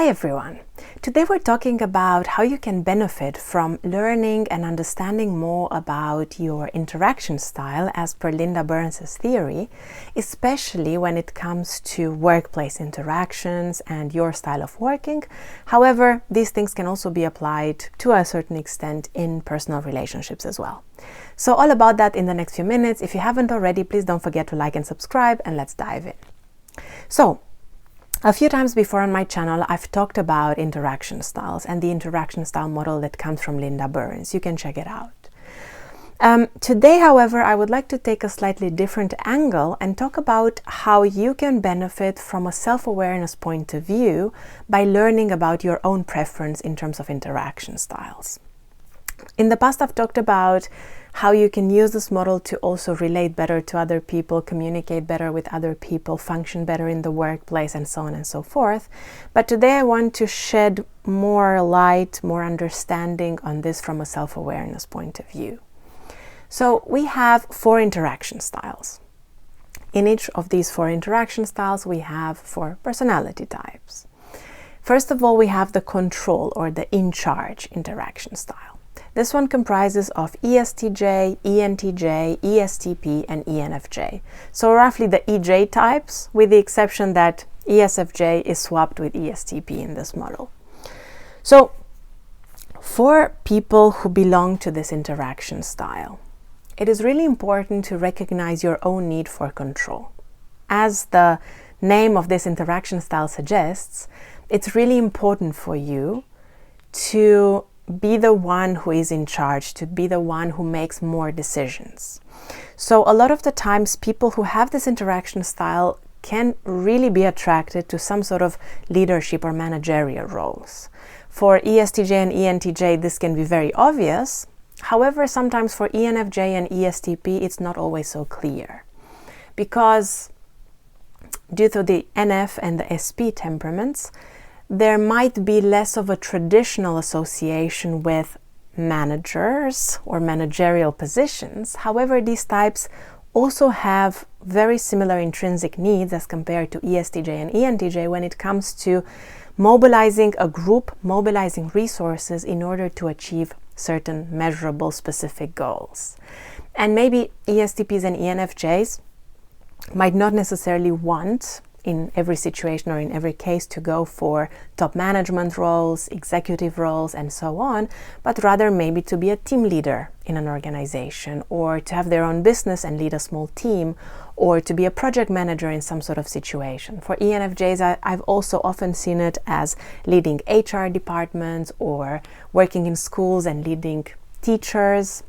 Hi everyone! Today we're talking about how you can benefit from learning and understanding more about your interaction style as per Linda Beren's theory, especially when it comes to workplace interactions and your style of working. However, these things can also be applied to a certain extent in personal relationships as well. So all about that in the next few minutes. If you haven't already, please don't forget to like and subscribe, and let's dive in. So, a few times before on my channel, I've talked about interaction styles and the interaction style model that comes from Linda Beren. You can check it out. Today, however, I would like to take a slightly different angle and talk about how you can benefit from a self-awareness point of view by learning about your own preference in terms of interaction styles. In the past, I've talked about how you can use this model to also relate better to other people, communicate better with other people, function better in the workplace, and so on and so forth. But today I want to shed more light, more understanding on this from a self-awareness point of view. So we have 4 interaction styles. In each of these 4 interaction styles, we have 4 personality types. First of all, we have the control or the in-charge interaction style. This one comprises of ESTJ, ENTJ, ESTP, and ENFJ. So roughly the EJ types, with the exception that ESFJ is swapped with ESTP in this model. So for people who belong to this interaction style, it is really important to recognize your own need for control. As the name of this interaction style suggests, it's really important for you to be the one who is in charge, to be the one who makes more decisions. So a lot of the times people who have this interaction style can really be attracted to some sort of leadership or managerial roles. For ESTJ and ENTJ, this can be very obvious. However, sometimes for ENFJ and ESTP, it's not always so clear. Because due to the NF and the SP temperaments, there might be less of a traditional association with managers or managerial positions. However, these types also have very similar intrinsic needs as compared to ESTJ and ENTJ when it comes to mobilizing a group, mobilizing resources in order to achieve certain measurable specific goals. And maybe ESTPs and ENFJs might not necessarily want in every situation or in every case to go for top management roles, executive roles, and so on, but rather maybe to be a team leader in an organization, or to have their own business and lead a small team, or to be a project manager in some sort of situation. For ENFJs, I've also often seen it as leading HR departments or working in schools and leading teachers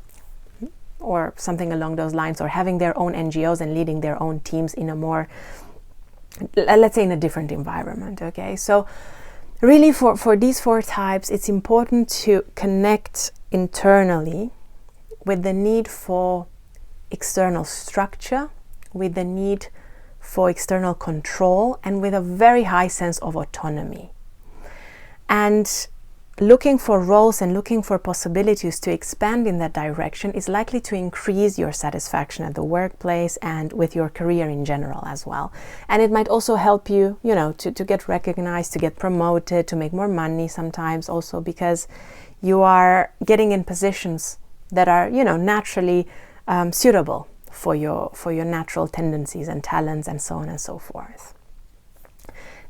or something along those lines, or having their own NGOs and leading their own teams in a more, let's say, in a different environment. Okay, so really for these 4 types, it's important to connect internally with the need for external structure, with the need for external control, and with a very high sense of autonomy. And looking for roles and looking for possibilities to expand in that direction is likely to increase your satisfaction at the workplace and with your career in general as well. And it might also help you, to get recognized, to get promoted, to make more money sometimes also, because you are getting in positions that are, naturally suitable for your natural tendencies and talents, and so on and so forth.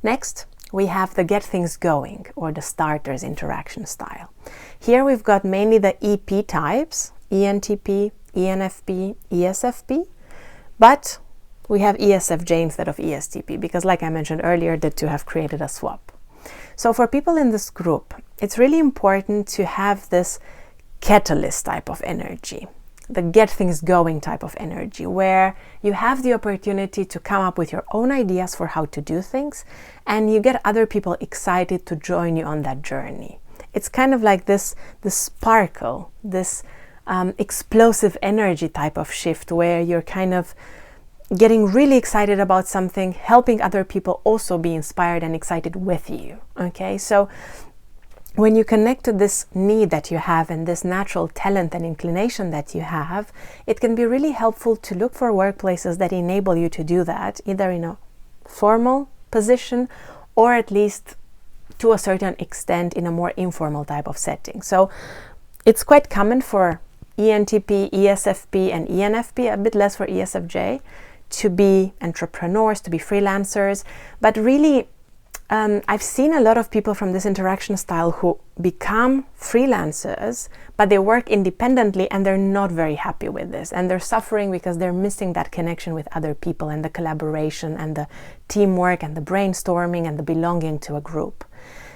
Next, we have the get things going, or the starters interaction style. Here we've got mainly the EP types, ENTP, ENFP, ESFP, but we have ESFJ instead of ESTP because, like I mentioned earlier, the two have created a swap. So for people in this group, it's really important to have this catalyst type of energy, the get things going type of energy, where you have the opportunity to come up with your own ideas for how to do things, and you get other people excited to join you on that journey. It's kind of like this sparkle, this explosive energy type of shift, where you're kind of getting really excited about something, helping other people also be inspired and excited with you. Okay, so when you connect to this need that you have and this natural talent and inclination that you have, it can be really helpful to look for workplaces that enable you to do that, either in a formal position or at least to a certain extent in a more informal type of setting. So it's quite common for ENTP, ESFP, and ENFP, a bit less for ESFJ, to be entrepreneurs, to be freelancers. But really, I've seen a lot of people from this interaction style who become freelancers, but they work independently and they're not very happy with this. And they're suffering because they're missing that connection with other people and the collaboration and the teamwork and the brainstorming and the belonging to a group.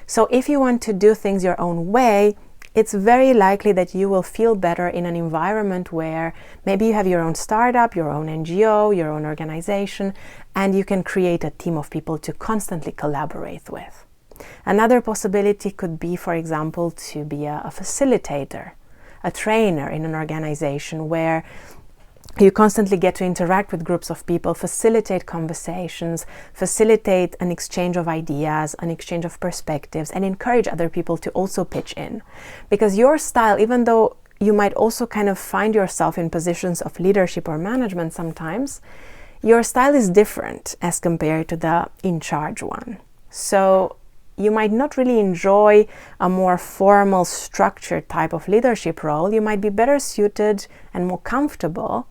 So if you want to do things your own way, it's very likely that you will feel better in an environment where maybe you have your own startup, your own NGO, your own organization, and you can create a team of people to constantly collaborate with. Another possibility could be, for example, to be a facilitator, a trainer in an organization where you constantly get to interact with groups of people, facilitate conversations, facilitate an exchange of ideas, an exchange of perspectives, and encourage other people to also pitch in. Because your style, even though you might also kind of find yourself in positions of leadership or management sometimes, your style is different as compared to the in-charge one. So you might not really enjoy a more formal, structured type of leadership role. You might be better suited and more comfortable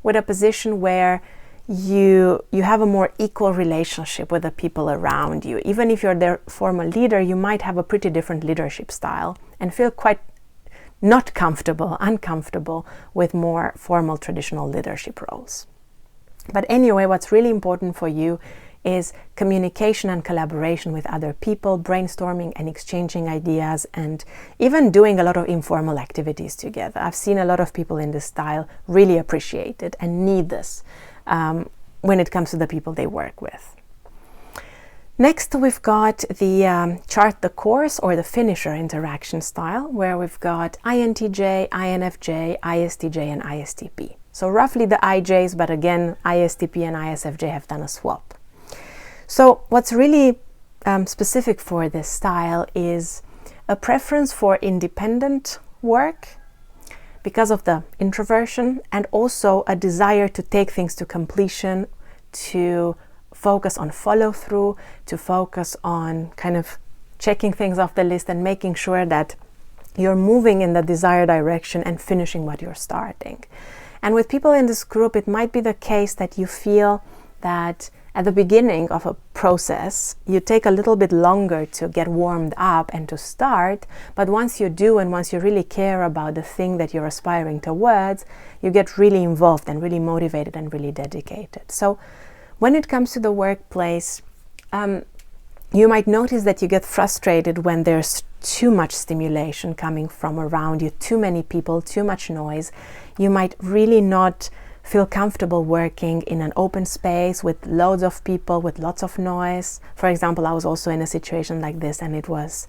with a position where you have a more equal relationship with the people around you. Even if you're their formal leader, you might have a pretty different leadership style and feel quite not comfortable, uncomfortable with more formal traditional leadership roles. But anyway, what's really important for you is communication and collaboration with other people, brainstorming and exchanging ideas, and even doing a lot of informal activities together. I've seen a lot of people in this style really appreciate it and need this when it comes to the people they work with. Next, we've got the chart the course or the finisher interaction style, where we've got INTJ, INFJ, ISTJ, and ISTP. So roughly the IJs, but again, ISTP and ISFJ have done a swap. So what's really specific for this style is a preference for independent work because of the introversion, and also a desire to take things to completion, to focus on follow-through, to focus on kind of checking things off the list and making sure that you're moving in the desired direction and finishing what you're starting. And with people in this group, it might be the case that you feel that at the beginning of a process, you take a little bit longer to get warmed up and to start, but once you do, and once you really care about the thing that you're aspiring towards, you get really involved and really motivated and really dedicated. So when it comes to the workplace, you might notice that you get frustrated when there's too much stimulation coming from around you, too many people, too much noise. You might really not feel comfortable working in an open space with loads of people, with lots of noise. For example, I was also in a situation like this, and it was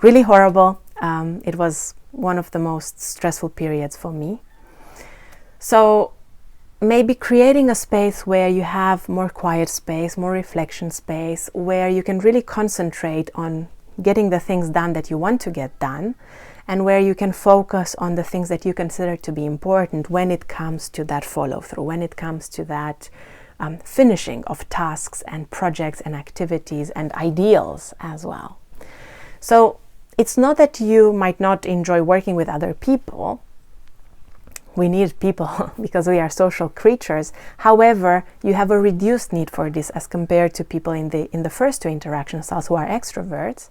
really horrible. It was one of the most stressful periods for me. So maybe creating a space where you have more quiet space, more reflection space, where you can really concentrate on getting the things done that you want to get done, and where you can focus on the things that you consider to be important when it comes to that follow-through, when it comes to that finishing of tasks and projects and activities and ideals as well. So it's not that you might not enjoy working with other people. We need people because we are social creatures. However, you have a reduced need for this as compared to people in the first two interaction styles who are extroverts.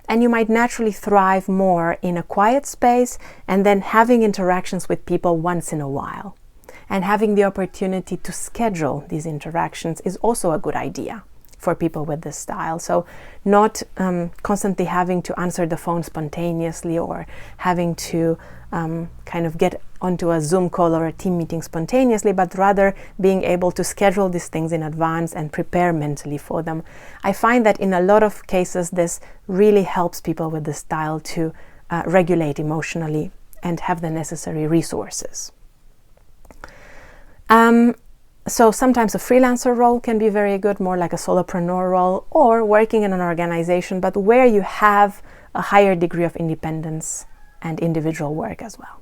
And you might naturally thrive more in a quiet space and then having interactions with people once in a while. And having the opportunity to schedule these interactions is also a good idea for people with this style. So not constantly having to answer the phone spontaneously or having to kind of get onto a Zoom call or a team meeting spontaneously, but rather being able to schedule these things in advance and prepare mentally for them. I find that in a lot of cases, this really helps people with this style to regulate emotionally and have the necessary resources. So sometimes a freelancer role can be very good, more like a solopreneur role, or working in an organization, but where you have a higher degree of independence and individual work as well.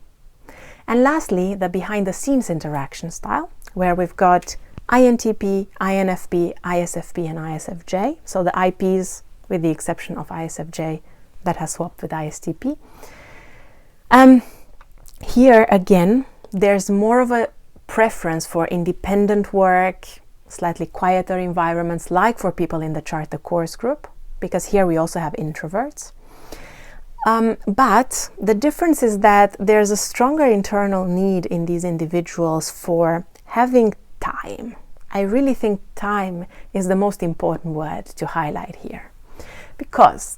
And lastly, the behind the scenes interaction style, where we've got INTP, INFP, ISFP, and ISFJ. So the IPs with the exception of ISFJ that has swapped with ISTP. Here again, there's more of a preference for independent work, slightly quieter environments, like for people in the Chart the Course group, because here we also have introverts. But the difference is that there's a stronger internal need in these individuals for having time. I really think time is the most important word to highlight here, because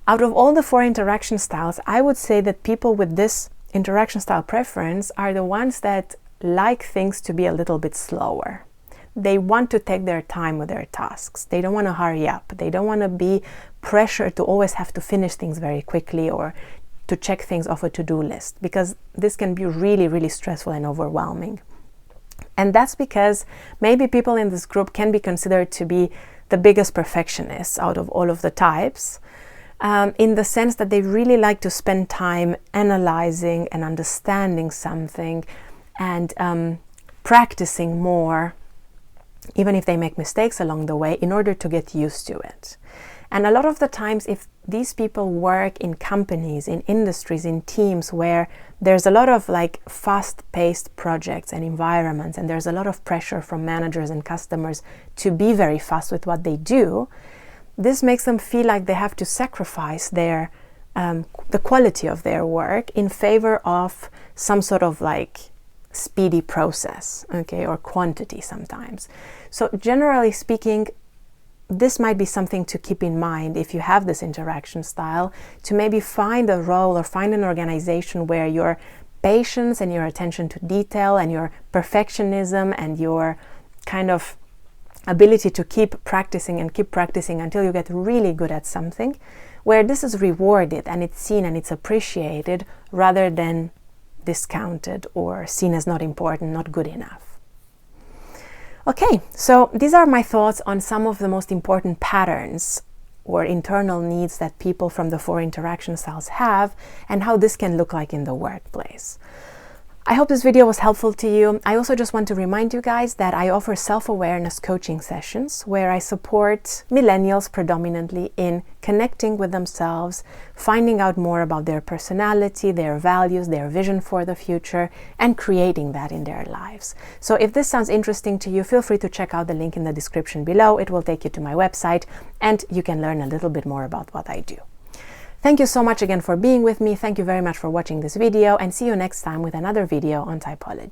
out of all the 4 interaction styles, I would say that people with this interaction style preference are the ones that like things to be a little bit slower. They want to take their time with their tasks. They don't want to hurry up. They don't want to be pressured to always have to finish things very quickly or to check things off a to-do list, because this can be really, really stressful and overwhelming. And that's because maybe people in this group can be considered to be the biggest perfectionists out of all of the types, in the sense that they really like to spend time analyzing and understanding something and practicing more, even if they make mistakes along the way, in order to get used to it. And a lot of the times, if these people work in companies, in industries, in teams where there's a lot of like fast-paced projects and environments, and there's a lot of pressure from managers and customers to be very fast with what they do, this makes them feel like they have to sacrifice their the quality of their work in favor of some sort of like speedy process, okay, or quantity sometimes. So generally speaking, this might be something to keep in mind if you have this interaction style, to maybe find a role or find an organization where your patience and your attention to detail and your perfectionism and your kind of ability to keep practicing until you get really good at something, where this is rewarded and it's seen and it's appreciated rather than discounted or seen as not important, not good enough. Okay, so these are my thoughts on some of the most important patterns or internal needs that people from the 4 interaction styles have and how this can look like in the workplace. I hope this video was helpful to you. I also just want to remind you guys that I offer self-awareness coaching sessions where I support millennials predominantly in connecting with themselves, finding out more about their personality, their values, their vision for the future, and creating that in their lives. So if this sounds interesting to you, feel free to check out the link in the description below. It will take you to my website and you can learn a little bit more about what I do. Thank you so much again for being with me. Thank you very much for watching this video, and see you next time with another video on typology.